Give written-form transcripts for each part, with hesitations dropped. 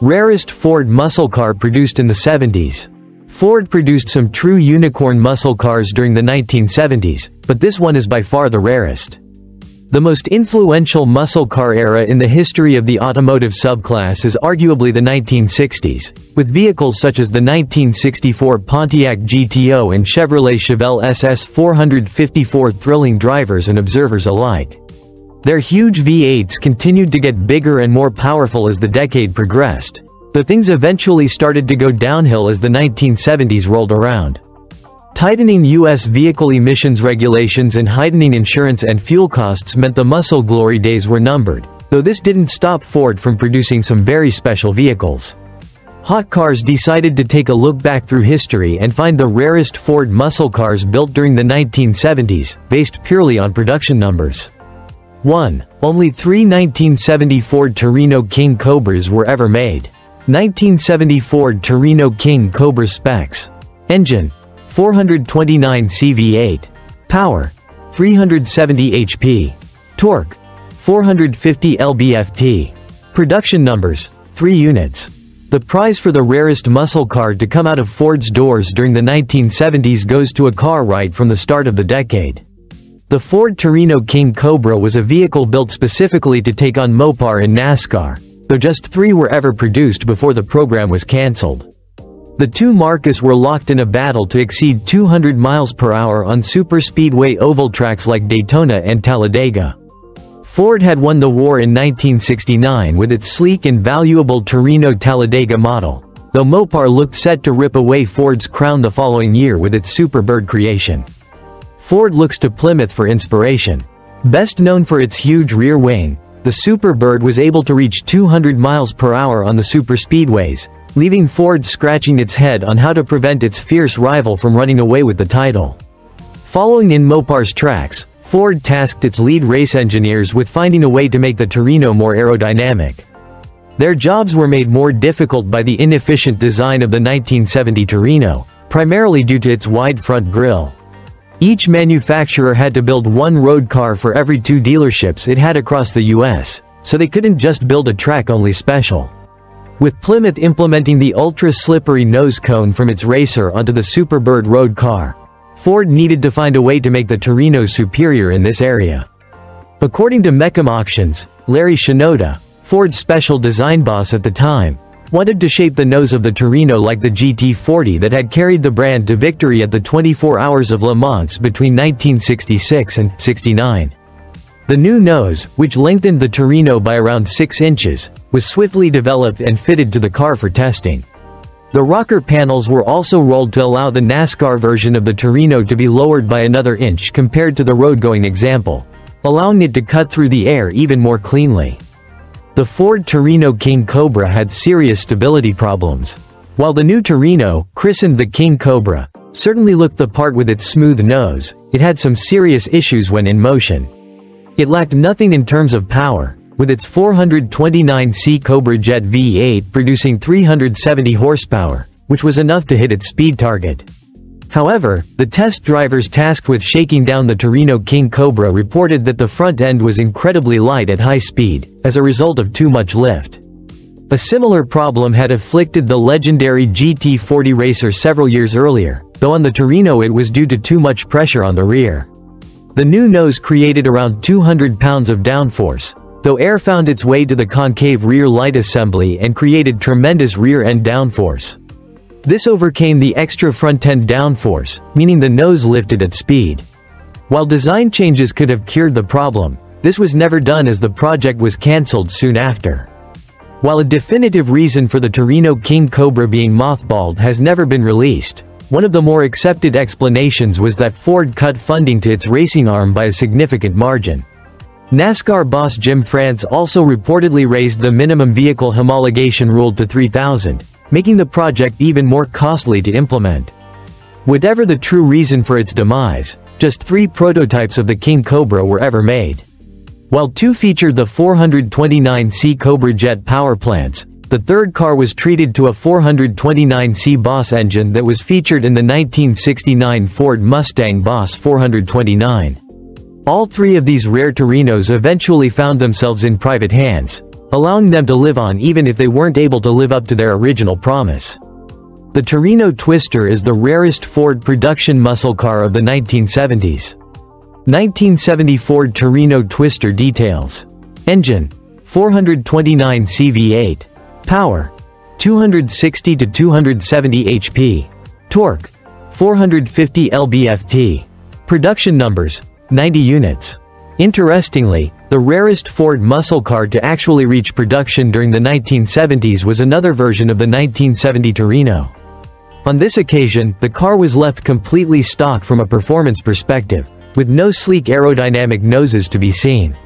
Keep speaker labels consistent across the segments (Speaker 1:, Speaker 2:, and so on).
Speaker 1: Rarest Ford muscle car produced in the 70s. Ford produced some true unicorn muscle cars during the 1970s, but this one is by far the rarest. The most influential muscle car era in the history of the automotive subclass is arguably the 1960s, with vehicles such as the 1964 Pontiac GTO and Chevrolet Chevelle SS 454 thrilling drivers and observers alike. Their huge V8s continued to get bigger and more powerful as the decade progressed, though things eventually started to go downhill as the 1970s rolled around. Tightening U.S. vehicle emissions regulations and heightening insurance and fuel costs meant the muscle glory days were numbered, though this didn't stop Ford from producing some very special vehicles. Hot Cars decided to take a look back through history and find the rarest Ford muscle cars built during the 1970s, based purely on production numbers. 1. Only 3 1970 Ford Torino King Cobras were ever made. 1970 Ford Torino King Cobra specs. Engine: 429 CV8. Power: 370 HP. Torque: 450 lb-ft. Production numbers: 3 units. The prize for the rarest muscle car to come out of Ford's doors during the 1970s goes to a car right from the start of the decade. The Ford Torino King Cobra was a vehicle built specifically to take on Mopar in NASCAR, though just 3 were ever produced before the program was cancelled. The two Marcus were locked in a battle to exceed 200 miles per hour on superspeedway oval tracks like Daytona and Talladega. Ford had won the war in 1969 with its sleek and valuable Torino Talladega model, though Mopar looked set to rip away Ford's crown the following year with its Superbird creation. Ford looks to Plymouth for inspiration. Best known for its huge rear wing, the Superbird was able to reach 200 miles per hour on the superspeedways, leaving Ford scratching its head on how to prevent its fierce rival from running away with the title. Following in Mopar's tracks, Ford tasked its lead race engineers with finding a way to make the Torino more aerodynamic. Their jobs were made more difficult by the inefficient design of the 1970 Torino, primarily due to its wide front grille. Each manufacturer had to build one road car for every 2 dealerships it had across the US, so they couldn't just build a track-only special. With Plymouth implementing the ultra-slippery nose cone from its racer onto the Superbird road car, Ford needed to find a way to make the Torino superior in this area. According to Mecum Auctions, Larry Shinoda, Ford's special design boss at the time, wanted to shape the nose of the Torino like the GT40 that had carried the brand to victory at the 24 Hours of Le Mans between 1966 and '69. The new nose, which lengthened the Torino by around 6 inches, was swiftly developed and fitted to the car for testing. The rocker panels were also rolled to allow the NASCAR version of the Torino to be lowered by another inch compared to the road-going example, allowing it to cut through the air even more cleanly. The Ford Torino King Cobra had serious stability problems. While the new Torino, christened the King Cobra, certainly looked the part with its smooth nose, it had some serious issues when in motion. It lacked nothing in terms of power, with its 429C Cobra Jet V8 producing 370 horsepower, which was enough to hit its speed target. However, the test drivers tasked with shaking down the Torino King Cobra reported that the front end was incredibly light at high speed, as a result of too much lift. A similar problem had afflicted the legendary GT40 racer several years earlier, though on the Torino it was due to too much pressure on the rear. The new nose created around 200 pounds of downforce, though air found its way to the concave rear light assembly and created tremendous rear-end downforce. This overcame the extra front-end downforce, meaning the nose lifted at speed. While design changes could have cured the problem, this was never done as the project was cancelled soon after. While a definitive reason for the Torino King Cobra being mothballed has never been released, one of the more accepted explanations was that Ford cut funding to its racing arm by a significant margin. NASCAR boss Jim France also reportedly raised the minimum vehicle homologation rule to 3,000, making the project even more costly to implement. Whatever the true reason for its demise, just 3 prototypes of the King Cobra were ever made. While 2 featured the 429C Cobra jet power plants, the third car was treated to a 429C Boss engine that was featured in the 1969 Ford Mustang Boss 429. All 3 of these rare Torinos eventually found themselves in private hands, allowing them to live on even if they weren't able to live up to their original promise. The Torino Twister is the rarest Ford production muscle car of the 1970s. 1970 Ford Torino Twister details. Engine: 429 CV8. Power: 260 to 270 HP. Torque: 450 lb-ft. Production numbers: 90 units. Interestingly, the rarest Ford muscle car to actually reach production during the 1970s was another version of the 1970 Torino. On this occasion, the car was left completely stock from a performance perspective, with no sleek aerodynamic noses to be seen.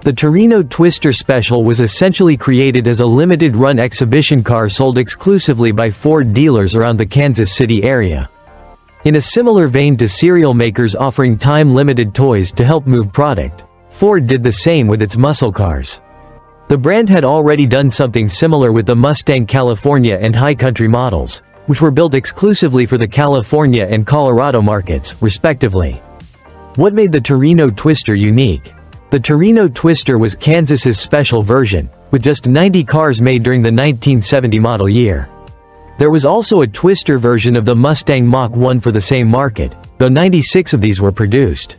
Speaker 1: The Torino Twister Special was essentially created as a limited-run exhibition car sold exclusively by Ford dealers around the Kansas City area. In a similar vein to cereal makers offering time-limited toys to help move product, Ford did the same with its muscle cars. The brand had already done something similar with the Mustang California and High Country models, which were built exclusively for the California and Colorado markets, respectively. What made the Torino Twister unique? The Torino Twister was Kansas's special version, with just 90 cars made during the 1970 model year. There was also a Twister version of the Mustang Mach-1 for the same market, though 96 of these were produced.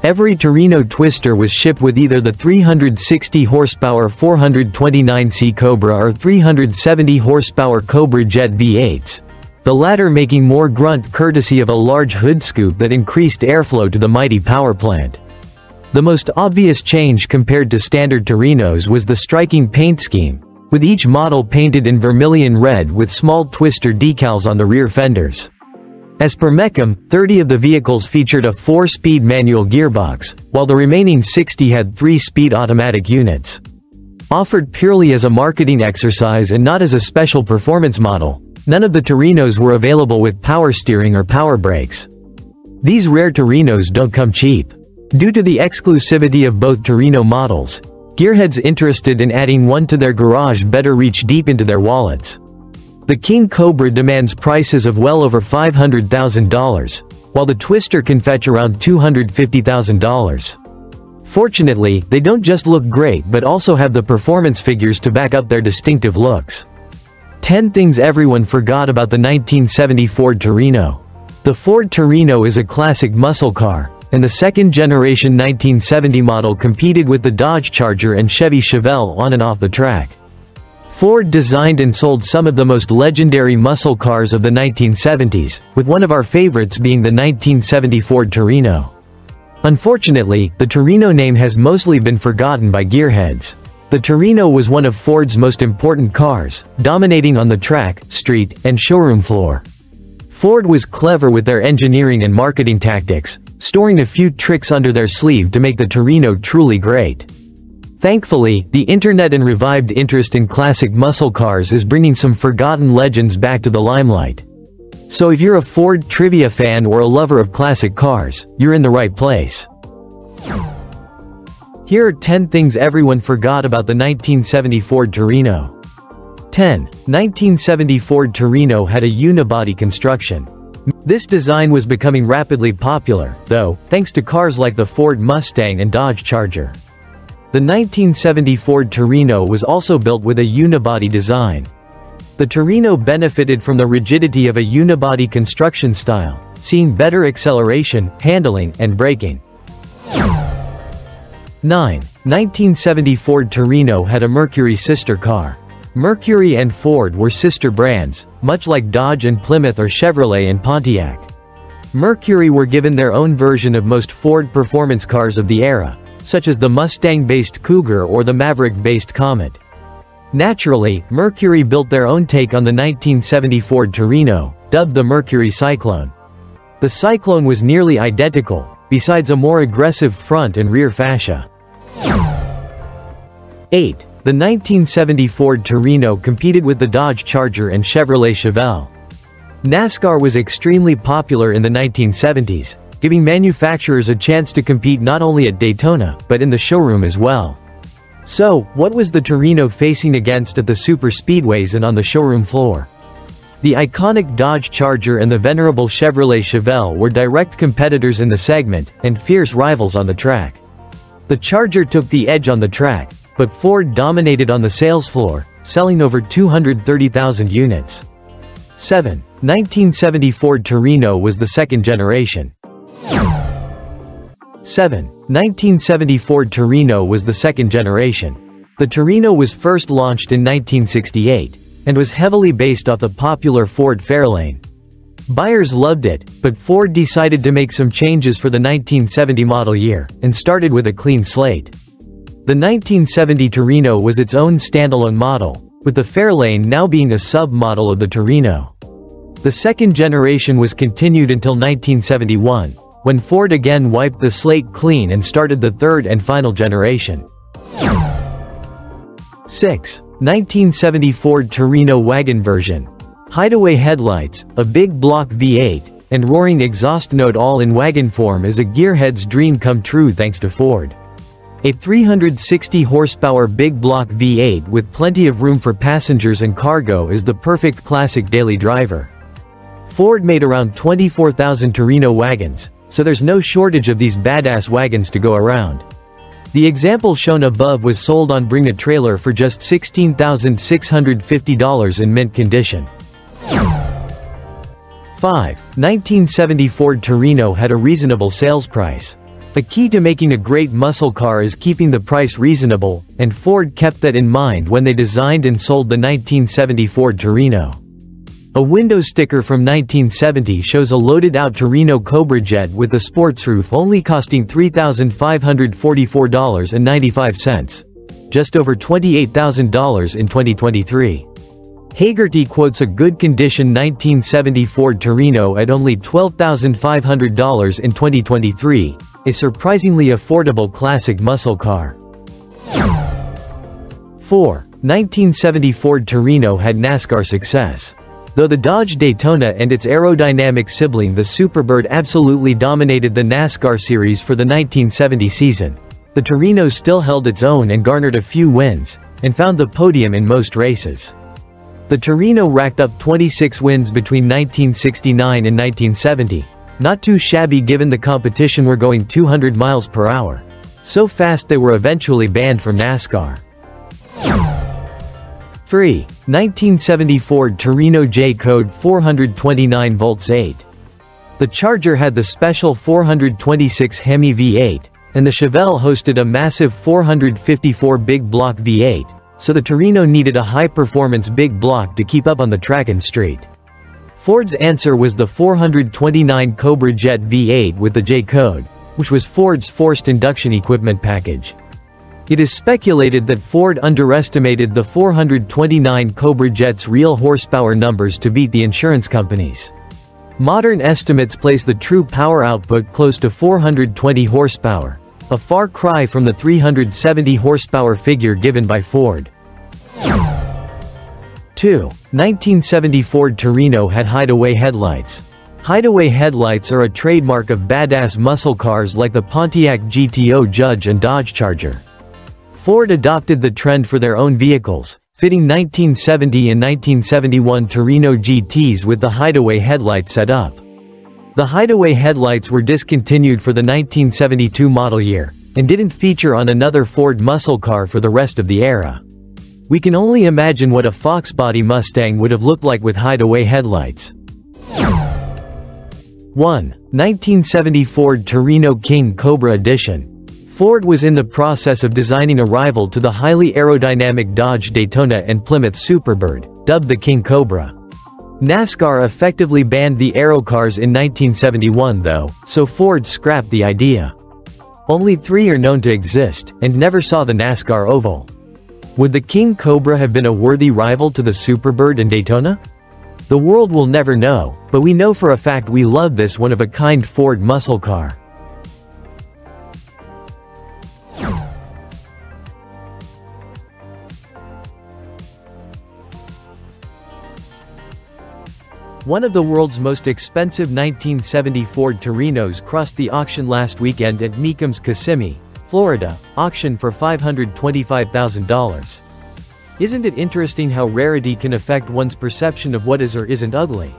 Speaker 1: Every Torino Twister was shipped with either the 360 horsepower 429C Cobra or 370 horsepower Cobra Jet V8s, the latter making more grunt courtesy of a large hood scoop that increased airflow to the mighty power plant. The most obvious change compared to standard Torinos was the striking paint scheme, with each model painted in vermilion red with small Twister decals on the rear fenders. As per Mecum, 30 of the vehicles featured a 4-speed manual gearbox, while the remaining 60 had 3-speed automatic units. Offered purely as a marketing exercise and not as a special performance model, none of the Torinos were available with power steering or power brakes. These rare Torinos don't come cheap. Due to the exclusivity of both Torino models, gearheads interested in adding one to their garage better reach deep into their wallets. The King Cobra demands prices of well over $500,000, while the Twister can fetch around $250,000. Fortunately, they don't just look great but also have the performance figures to back up their distinctive looks. 10 things everyone forgot about the 1970 Ford Torino. The Ford Torino is a classic muscle car, and the second-generation 1970 model competed with the Dodge Charger and Chevy Chevelle on and off the track. Ford designed and sold some of the most legendary muscle cars of the 1970s, with one of our favorites being the 1970 Ford Torino. Unfortunately, the Torino name has mostly been forgotten by gearheads. The Torino was one of Ford's most important cars, dominating on the track, street, and showroom floor. Ford was clever with their engineering and marketing tactics, storing a few tricks under their sleeve to make the Torino truly great. Thankfully, the internet and revived interest in classic muscle cars is bringing some forgotten legends back to the limelight. So if you're a Ford trivia fan or a lover of classic cars, you're in the right place. Here are 10 things everyone forgot about the 1970 Ford Torino. 10. 1970 Ford Torino had a unibody construction. This design was becoming rapidly popular, though, thanks to cars like the Ford Mustang and Dodge Charger. The 1970 Ford Torino was also built with a unibody design. The Torino benefited from the rigidity of a unibody construction style, seeing better acceleration, handling, and braking. 9. 1970 Ford Torino had a Mercury sister car. Mercury and Ford were sister brands, much like Dodge and Plymouth or Chevrolet and Pontiac. Mercury were given their own version of most Ford performance cars of the era, such as the Mustang-based Cougar or the Maverick-based Comet. Naturally, Mercury built their own take on the 1970 Ford Torino, dubbed the Mercury Cyclone. The Cyclone was nearly identical, besides a more aggressive front and rear fascia. 8. The 1970 Ford Torino competed with the Dodge Charger and Chevrolet Chevelle. NASCAR was extremely popular in the 1970s, giving manufacturers a chance to compete not only at Daytona, but in the showroom as well. So, what was the Torino facing against at the super speedways and on the showroom floor? The iconic Dodge Charger and the venerable Chevrolet Chevelle were direct competitors in the segment, and fierce rivals on the track. The Charger took the edge on the track, but Ford dominated on the sales floor, selling over 230,000 units. 7. 1970 Ford Torino was the second generation. 7. 1970 Ford Torino was the second generation. The Torino was first launched in 1968, and was heavily based off the popular Ford Fairlane. Buyers loved it, but Ford decided to make some changes for the 1970 model year, and started with a clean slate. The 1970 Torino was its own standalone model, with the Fairlane now being a sub-model of the Torino. The second generation was continued until 1971, when Ford again wiped the slate clean and started the third and final generation. 6. 1970 Ford Torino wagon version. Hideaway headlights, a big block V8, and roaring exhaust note all in wagon form is a gearhead's dream come true thanks to Ford. A 360 horsepower big block V8 with plenty of room for passengers and cargo is the perfect classic daily driver. Ford made around 24,000 Torino wagons, so there's no shortage of these badass wagons to go around. The example shown above was sold on Bring a Trailer for just $16,650 in mint condition. 5. 1970 Ford Torino had a reasonable sales price. The key to making a great muscle car is keeping the price reasonable, and Ford kept that in mind when they designed and sold the 1970 Ford Torino. A window sticker from 1970 shows a loaded-out Torino Cobra jet with a sports roof only costing $3,544.95. Just over $28,000 in 2023. Hagerty quotes a good condition 1970 Ford Torino at only $12,500 in 2023, a surprisingly affordable classic muscle car. 4. 1970 Ford Torino had NASCAR success. Though the Dodge Daytona and its aerodynamic sibling the Superbird absolutely dominated the NASCAR series for the 1970 season, the Torino still held its own and garnered a few wins, and found the podium in most races. The Torino racked up 26 wins between 1969 and 1970, not too shabby given the competition were going 200 miles per hour. So fast they were eventually banned from NASCAR. 3. 1970 Ford Torino J code 429 volts 8. The Charger had the special 426 Hemi V8, and the Chevelle hosted a massive 454 big block V8, so the Torino needed a high-performance big block to keep up on the track and street. Ford's answer was the 429 Cobra Jet V8 with the J code, which was Ford's forced induction equipment package. It is speculated that Ford underestimated the 429 Cobra Jet's real horsepower numbers to beat the insurance companies. Modern estimates place the true power output close to 420 horsepower, a far cry from the 370 horsepower figure given by Ford. 2. 1970 Ford Torino had hideaway headlights. Hideaway headlights are a trademark of badass muscle cars like the Pontiac GTO Judge and Dodge Charger. Ford adopted the trend for their own vehicles, fitting 1970 and 1971 Torino GTs with the hideaway headlight setup. The hideaway headlights were discontinued for the 1972 model year, and didn't feature on another Ford muscle car for the rest of the era. We can only imagine what a Fox body Mustang would have looked like with hideaway headlights. 1. 1970 Ford Torino King Cobra Edition. Ford was in the process of designing a rival to the highly aerodynamic Dodge Daytona and Plymouth Superbird, dubbed the King Cobra. NASCAR effectively banned the aero cars in 1971 though, so Ford scrapped the idea. Only 3 are known to exist, and never saw the NASCAR oval. Would the King Cobra have been a worthy rival to the Superbird and Daytona? The world will never know, but we know for a fact we love this one-of-a-kind Ford muscle car. One of the world's most expensive 1970 Ford Torinos crossed the auction last weekend at Meekham's Kissimmee, Florida, auction for $525,000. Isn't it interesting how rarity can affect one's perception of what is or isn't ugly?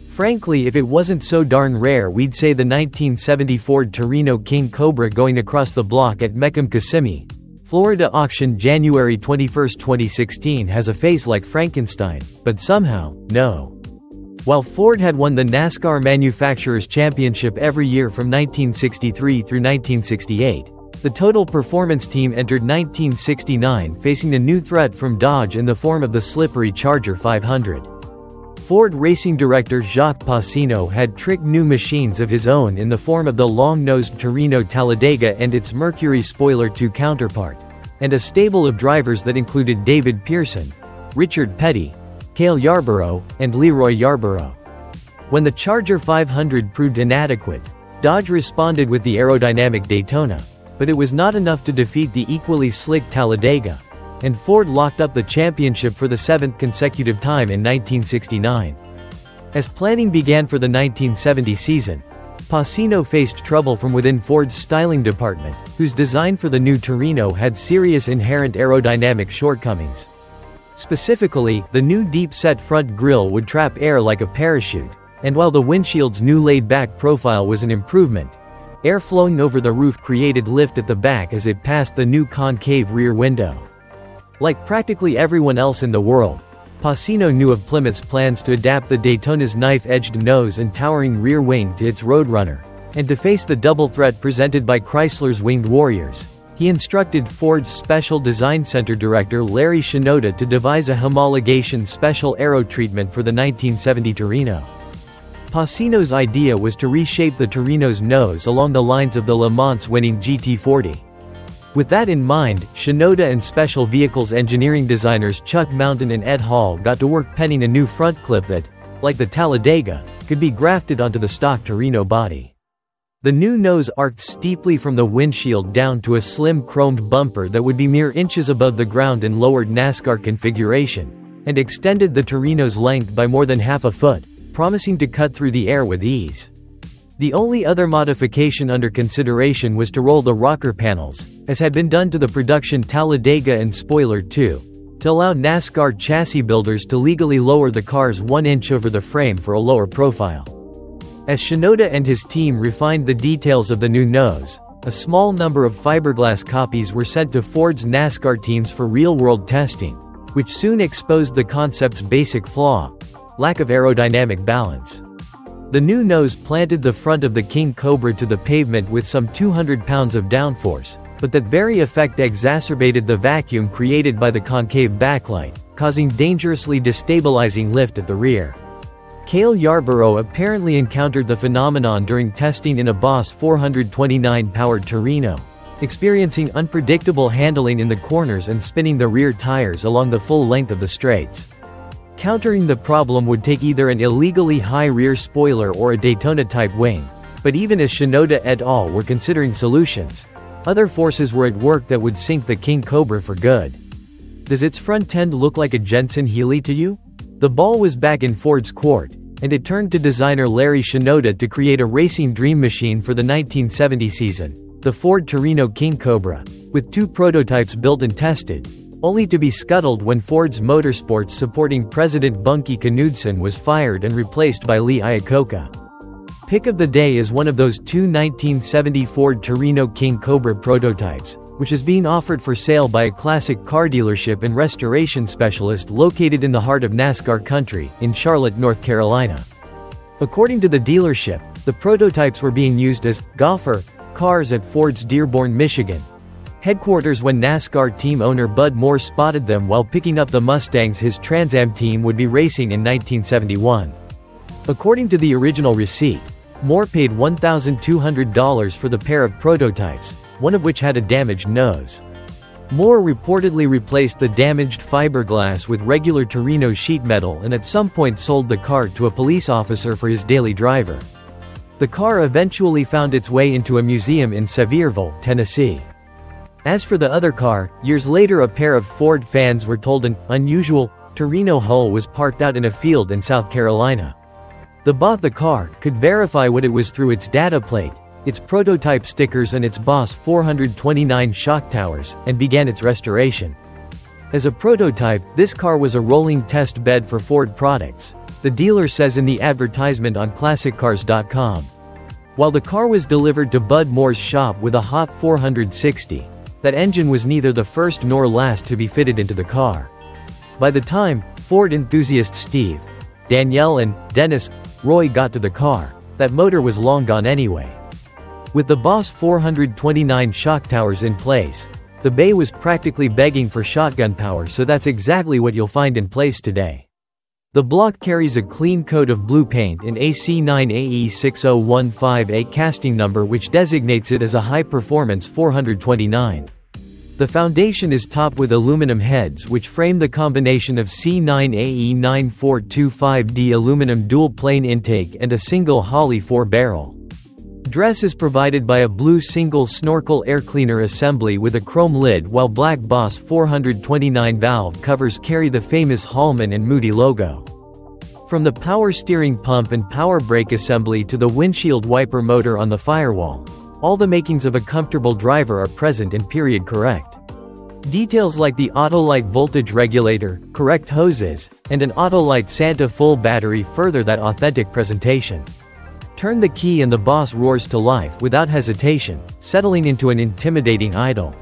Speaker 1: Frankly, if it wasn't so darn rare, we'd say the 1970 Ford Torino King Cobra going across the block at Meekham Kissimmee, Florida auction January 21, 2016 has a face like Frankenstein, but somehow, no. While Ford had won the NASCAR Manufacturers' Championship every year from 1963 through 1968, the Total Performance Team entered 1969 facing a new threat from Dodge in the form of the slippery Charger 500. Ford racing director Jacques Passino had tricked new machines of his own in the form of the long-nosed Torino Talladega and its Mercury Spoiler 2 counterpart, and a stable of drivers that included David Pearson, Richard Petty, Cale Yarborough, and Leroy Yarborough. When the Charger 500 proved inadequate, Dodge responded with the aerodynamic Daytona, but it was not enough to defeat the equally slick Talladega, and Ford locked up the championship for the seventh consecutive time in 1969. As planning began for the 1970 season, Passino faced trouble from within Ford's styling department, whose design for the new Torino had serious inherent aerodynamic shortcomings. Specifically, the new deep-set front grille would trap air like a parachute, and while the windshield's new laid-back profile was an improvement, air flowing over the roof created lift at the back as it passed the new concave rear window. Like practically everyone else in the world, Passino knew of Plymouth's plans to adapt the Daytona's knife-edged nose and towering rear wing to its Roadrunner, and to face the double threat presented by Chrysler's Winged Warriors. He instructed Ford's Special Design Center director Larry Shinoda to devise a homologation special aero treatment for the 1970 Torino. Passino's idea was to reshape the Torino's nose along the lines of the Le Mans-winning GT40. With that in mind, Shinoda and special vehicles engineering designers Chuck Mountain and Ed Hall got to work penning a new front clip that, like the Talladega, could be grafted onto the stock Torino body. The new nose arced steeply from the windshield down to a slim chromed bumper that would be mere inches above the ground in lowered NASCAR configuration, and extended the Torino's length by more than half a foot, promising to cut through the air with ease. The only other modification under consideration was to roll the rocker panels, as had been done to the production Talladega and Spoiler 2, to allow NASCAR chassis builders to legally lower the cars 1 inch over the frame for a lower profile. As Shinoda and his team refined the details of the new nose, a small number of fiberglass copies were sent to Ford's NASCAR teams for real-world testing, which soon exposed the concept's basic flaw: lack of aerodynamic balance. The new nose planted the front of the King Cobra to the pavement with some 200 pounds of downforce, but that very effect exacerbated the vacuum created by the concave backlight, causing dangerously destabilizing lift at the rear. Cale Yarborough apparently encountered the phenomenon during testing in a Boss 429-powered Torino, experiencing unpredictable handling in the corners and spinning the rear tires along the full length of the straights. Countering the problem would take either an illegally high rear spoiler or a Daytona-type wing, but even as Shinoda et al. Were considering solutions, other forces were at work that would sink the King Cobra for good. Does its front end look like a Jensen Healey to you? The ball was back in Ford's court, and it turned to designer Larry Shinoda to create a racing dream machine for the 1970 season, the Ford Torino King Cobra, with 2 prototypes built and tested, only to be scuttled when Ford's Motorsports supporting President Bunky Knudsen was fired and replaced by Lee Iacocca. Pick of the day is one of those 2 1970 Ford Torino King Cobra prototypes, which is being offered for sale by a classic car dealership and restoration specialist located in the heart of NASCAR country, in Charlotte, North Carolina. According to the dealership, the prototypes were being used as gopher cars at Ford's Dearborn, Michigan headquarters when NASCAR team owner Bud Moore spotted them while picking up the Mustangs his Trans Am team would be racing in 1971. According to the original receipt, Moore paid $1,200 for the pair of prototypes, one of which had a damaged nose. Moore reportedly replaced the damaged fiberglass with regular Torino sheet metal and at some point sold the car to a police officer for his daily driver. The car eventually found its way into a museum in Sevierville, Tennessee. As for the other car, years later a pair of Ford fans were told an unusual Torino hull was parked out in a field in South Carolina. They bought the car, could verify what it was through its data plate, its prototype stickers and its Boss 429 shock towers, and began its restoration. As a prototype, this car was a rolling test bed for Ford products, the dealer says in the advertisement on ClassicCars.com. While the car was delivered to Bud Moore's shop with a hot 460 That engine was neither the first nor last to be fitted into the car. By the time Ford enthusiasts Steve, Danielle and Dennis Roy got to the car, that motor was long gone anyway. With the Boss 429 shock towers in place, the Bay was practically begging for shotgun power, so that's exactly what you'll find in place today. The block carries a clean coat of blue paint in AC9AE6015A casting number, which designates it as a high-performance 429. The foundation is topped with aluminum heads which frame the combination of C9AE9425D aluminum dual-plane intake and a single Holley 4-barrel. Dress is provided by a blue single snorkel air cleaner assembly with a chrome lid, while black Boss 429 valve covers carry the famous Hallman and Moody logo. From the power steering pump and power brake assembly to the windshield wiper motor on the firewall, all the makings of a comfortable driver are present and period correct. Details like the Autolite voltage regulator, correct hoses, and an Autolite Santa full battery further that authentic presentation. Turn the key and the Boss roars to life without hesitation, settling into an intimidating idle.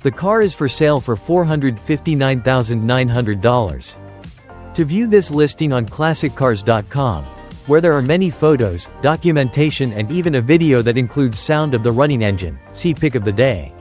Speaker 1: The car is for sale for $459,900. To view this listing on ClassicCars.com, where there are many photos, documentation and even a video that includes sound of the running engine, see Pick of the Day.